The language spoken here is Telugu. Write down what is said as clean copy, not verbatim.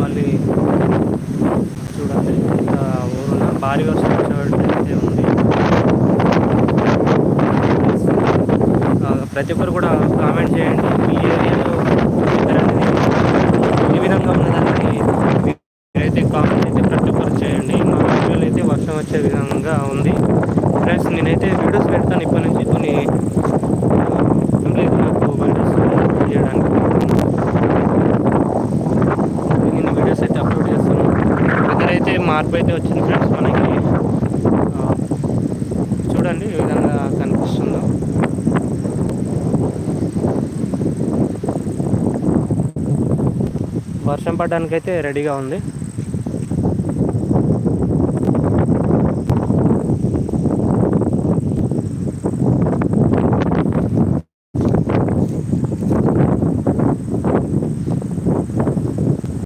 మళ్ళీ చూడండి ఇంత ఊరున్న భారీ వర్షం వచ్చేటైతే ఉంది. ప్రతి ఒక్కరు కూడా కామెంట్ చేయండి, మీ ఏరియాలో వెదర్ అనేది ఏ విధంగా ఉన్నదనేది మీరైతే కామెంట్ అయితే ప్రతి ఒక్కరు చేయండి. మా ఏరియాలో అయితే వర్షం వచ్చే విధంగా ఉంది ఫ్రెండ్స్. నేనైతే వీడియోస్ పెడతాను ఇప్పటి నుంచి కొన్ని లేదు నాకు వీడియోస్ చేయడానికి. నేను వీడియోస్ అయితే అప్లోడ్ చేస్తాను. వెదర్ అయితే మార్పు అయితే వచ్చింది ఫ్రెండ్స్ మనకి. చూడండి ఏ విధంగా కనిపిస్తుందో. వర్షం పడడానికైతే రెడీగా ఉంది.